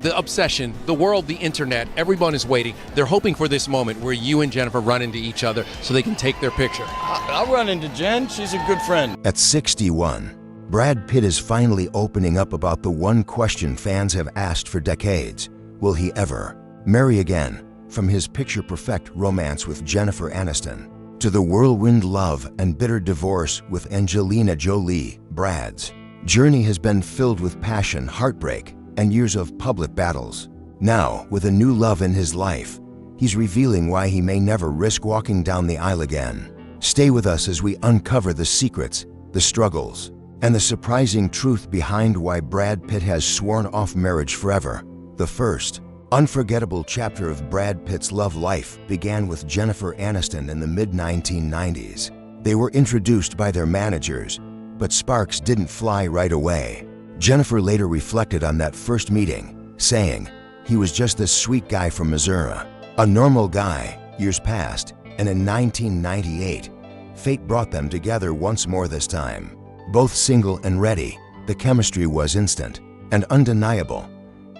the obsession, the world, the internet, everyone is waiting. They're hoping for this moment where you and Jennifer run into each other so they can take their picture. I'll run into Jen. She's a good friend. At 61, Brad Pitt is finally opening up about the one question fans have asked for decades. Will he ever marry again? From his picture-perfect romance with Jennifer Aniston to the whirlwind love and bitter divorce with Angelina Jolie, Brad's journey has been filled with passion, heartbreak, and years of public battles. Now, with a new love in his life, he's revealing why he may never risk walking down the aisle again. Stay with us as we uncover the secrets, the struggles, and the surprising truth behind why Brad Pitt has sworn off marriage forever. The first unforgettable chapter of Brad Pitt's love life began with Jennifer Aniston in the mid-1990s. They were introduced by their managers, but sparks didn't fly right away. Jennifer later reflected on that first meeting, saying, "He was just this sweet guy from Missouri, a normal guy." Years passed, and in 1998, fate brought them together once more this time. Both single and ready, the chemistry was instant and undeniable.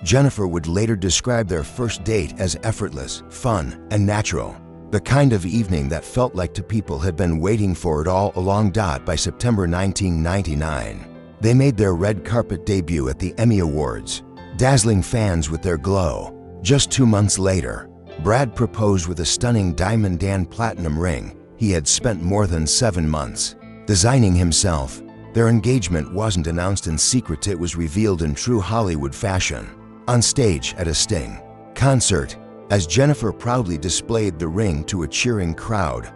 Jennifer would later describe their first date as effortless, fun, and natural. The kind of evening that felt like two people had been waiting for it all along. By September 1999, they made their red carpet debut at the Emmy Awards, dazzling fans with their glow. Just 2 months later, Brad proposed with a stunning diamond and platinum ring he had spent more than 7 months designing himself. Their engagement wasn't announced in secret, it was revealed in true Hollywood fashion, on stage at a Sting concert, as Jennifer proudly displayed the ring to a cheering crowd.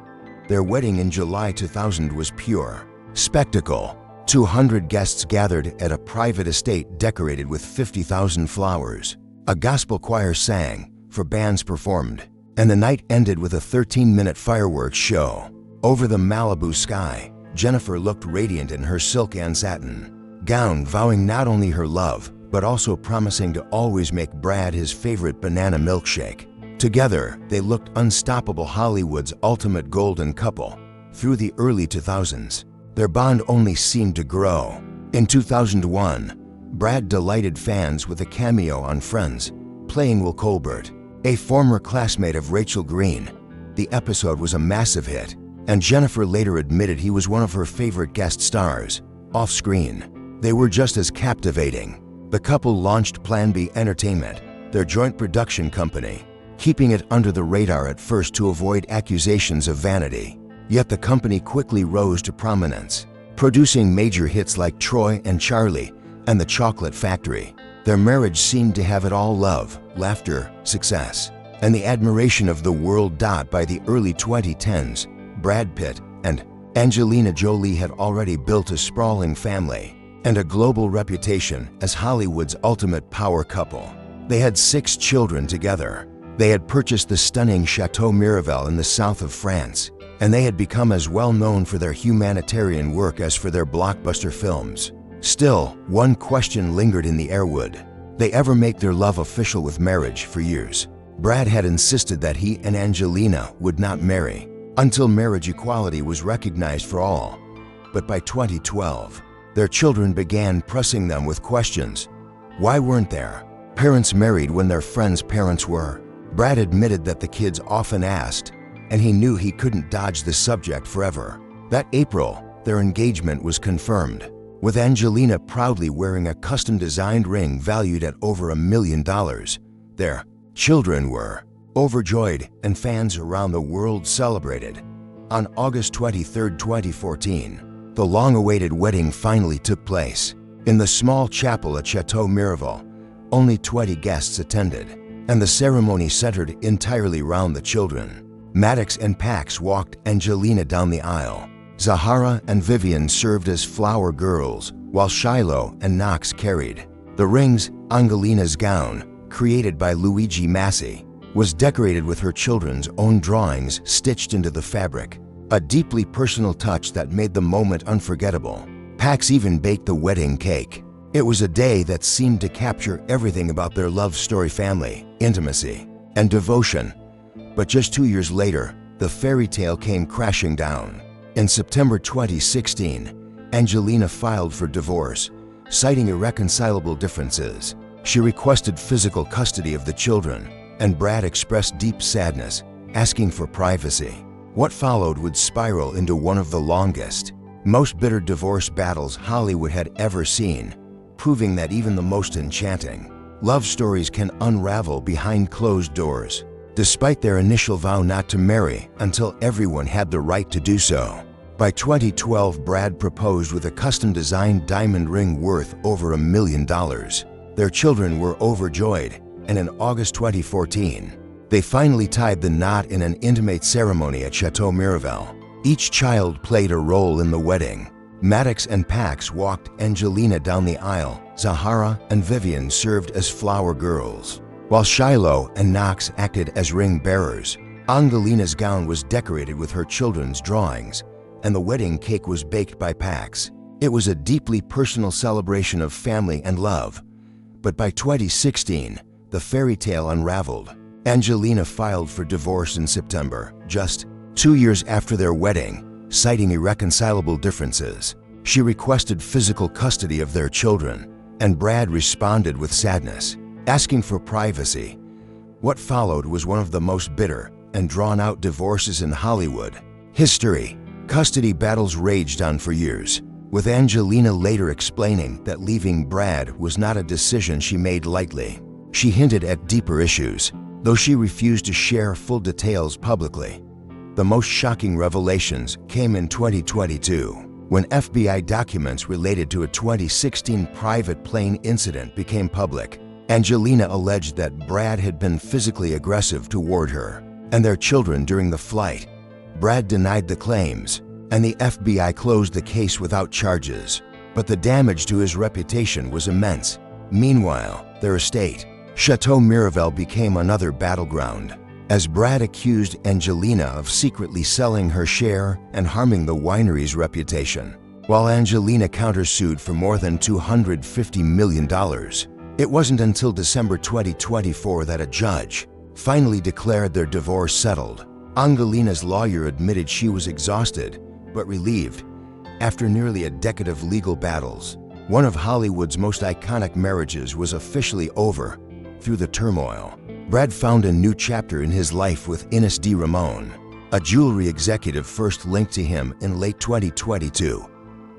Their wedding in July 2000 was pure spectacle. 200 guests gathered at a private estate decorated with 50,000 flowers. A gospel choir sang, 4 bands performed, and the night ended with a 13-minute fireworks show. Over the Malibu sky, Jennifer looked radiant in her silk and satin gown, vowing not only her love, but also promising to always make Brad his favorite banana milkshake. Together, they looked unstoppable, Hollywood's ultimate golden couple. Through the early 2000s, their bond only seemed to grow. In 2001, Brad delighted fans with a cameo on Friends, playing Will Colbert, a former classmate of Rachel Green. The episode was a massive hit, and Jennifer later admitted he was one of her favorite guest stars. Off-screen, they were just as captivating. The couple launched Plan B Entertainment, their joint production company, keeping it under the radar at first to avoid accusations of vanity. Yet the company quickly rose to prominence, producing major hits like Troy and Charlie and The Chocolate Factory. Their marriage seemed to have it all: love, laughter, success, and the admiration of the world. By the early 2010s, Brad Pitt and Angelina Jolie had already built a sprawling family and a global reputation as Hollywood's ultimate power couple. They had 6 children together. They had purchased the stunning Chateau Miraval in the south of France, and they had become as well known for their humanitarian work as for their blockbuster films. Still, one question lingered in the air: would they ever make their love official with marriage? For years, Brad had insisted that he and Angelina would not marry until marriage equality was recognized for all. But by 2012, their children began pressing them with questions. Why weren't their parents married when their friends' parents were? Brad admitted that the kids often asked, and he knew he couldn't dodge the subject forever. That April, their engagement was confirmed, with Angelina proudly wearing a custom-designed ring valued at over $1 million. Their children were overjoyed, and fans around the world celebrated. On August 23, 2014, the long-awaited wedding finally took place. In the small chapel at Chateau Miraval, only 20 guests attended, and the ceremony centered entirely around the children. Maddox and Pax walked Angelina down the aisle. Zahara and Vivian served as flower girls, while Shiloh and Knox carried the rings. Angelina's gown, created by Luigi Massi, was decorated with her children's own drawings stitched into the fabric, a deeply personal touch that made the moment unforgettable. Pax even baked the wedding cake. It was a day that seemed to capture everything about their love story: family, intimacy, and devotion. But just 2 years later, the fairy tale came crashing down. In September 2016, Angelina filed for divorce, citing irreconcilable differences. She requested physical custody of the children, and Brad expressed deep sadness, asking for privacy. What followed would spiral into one of the longest, most bitter divorce battles Hollywood had ever seen, proving that even the most enchanting love stories can unravel behind closed doors. Despite their initial vow not to marry until everyone had the right to do so. By 2012, Brad proposed with a custom-designed diamond ring worth over $1 million. Their children were overjoyed, and in August 2014, they finally tied the knot in an intimate ceremony at Chateau Miraval. Each child played a role in the wedding. Maddox and Pax walked Angelina down the aisle. Zahara and Vivian served as flower girls, while Shiloh and Knox acted as ring bearers. Angelina's gown was decorated with her children's drawings, and the wedding cake was baked by Pax. It was a deeply personal celebration of family and love. But by 2016, the fairy tale unraveled. Angelina filed for divorce in September, just 2 years after their wedding, citing irreconcilable differences. She requested physical custody of their children, and Brad responded with sadness, asking for privacy. What followed was one of the most bitter and drawn-out divorces in Hollywood history. Custody battles raged on for years, with Angelina later explaining that leaving Brad was not a decision she made lightly. She hinted at deeper issues, though she refused to share full details publicly. The most shocking revelations came in 2022, when FBI documents related to a 2016 private plane incident became public. Angelina alleged that Brad had been physically aggressive toward her and their children during the flight. Brad denied the claims, and the FBI closed the case without charges. But the damage to his reputation was immense. Meanwhile, their estate, Chateau Miraval, became another battleground, as Brad accused Angelina of secretly selling her share and harming the winery's reputation, while Angelina countersued for more than $250 million. It wasn't until December 2024 that a judge finally declared their divorce settled. Angelina's lawyer admitted she was exhausted, but relieved. After nearly a decade of legal battles, one of Hollywood's most iconic marriages was officially over. Through the turmoil, Brad found a new chapter in his life with Ines D. Ramon, a jewelry executive first linked to him in late 2022.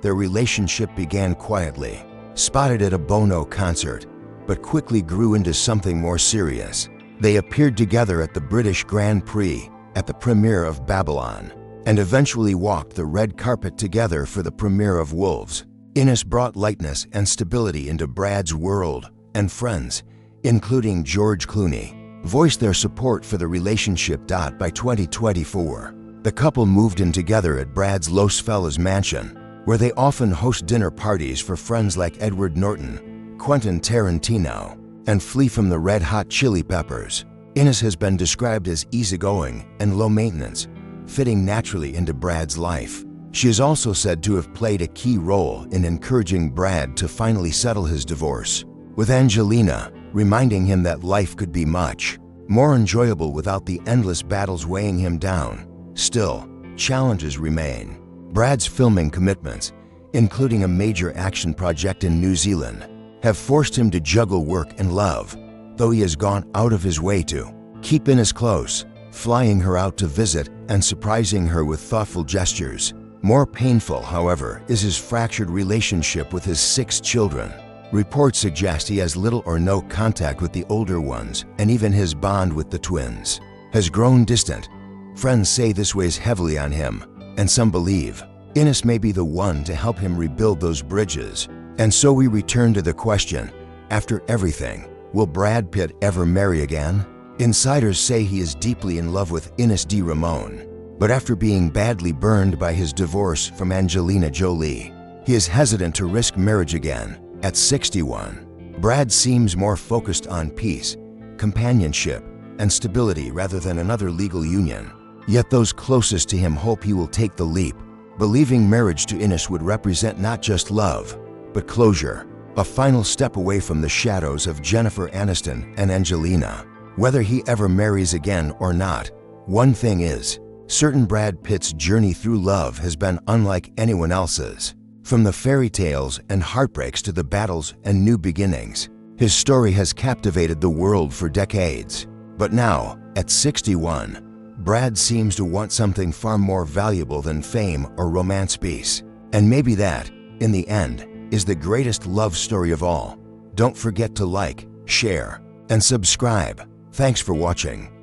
Their relationship began quietly, spotted at a Bono concert, but quickly grew into something more serious. They appeared together at the British Grand Prix, at the premiere of Babylon, and eventually walked the red carpet together for the premiere of Wolves. Ines brought lightness and stability into Brad's world, and friends, including George Clooney, voiced their support for the relationship. By 2024, the couple moved in together at Brad's Los Feliz mansion, where they often host dinner parties for friends like Edward Norton, Quentin Tarantino, and Flea from the Red Hot Chili Peppers. Ines has been described as easygoing and low maintenance, fitting naturally into Brad's life. She is also said to have played a key role in encouraging Brad to finally settle his divorce, with Angelina reminding him that life could be much more enjoyable without the endless battles weighing him down. Still, challenges remain. Brad's filming commitments, including a major action project in New Zealand, have forced him to juggle work and love, though he has gone out of his way to keep Ines close, flying her out to visit and surprising her with thoughtful gestures. More painful, however, is his fractured relationship with his 6 children. Reports suggest he has little or no contact with the older ones, and even his bond with the twins has grown distant. Friends say this weighs heavily on him, and some believe Ines may be the one to help him rebuild those bridges. And so we return to the question, after everything, will Brad Pitt ever marry again? Insiders say he is deeply in love with Ines D. Ramon, but after being badly burned by his divorce from Angelina Jolie, he is hesitant to risk marriage again. At 61, Brad seems more focused on peace, companionship, and stability rather than another legal union. Yet those closest to him hope he will take the leap, believing marriage to Ines would represent not just love, but closure, a final step away from the shadows of Jennifer Aniston and Angelina. Whether he ever marries again or not, one thing is certain: Brad Pitt's journey through love has been unlike anyone else's. From the fairy tales and heartbreaks to the battles and new beginnings, His story has captivated the world for decades. But now, at 61, Brad seems to want something far more valuable than fame or romance peace. And maybe that, in the end, is the greatest love story of all. Don't forget to like, share, and subscribe. Thanks for watching.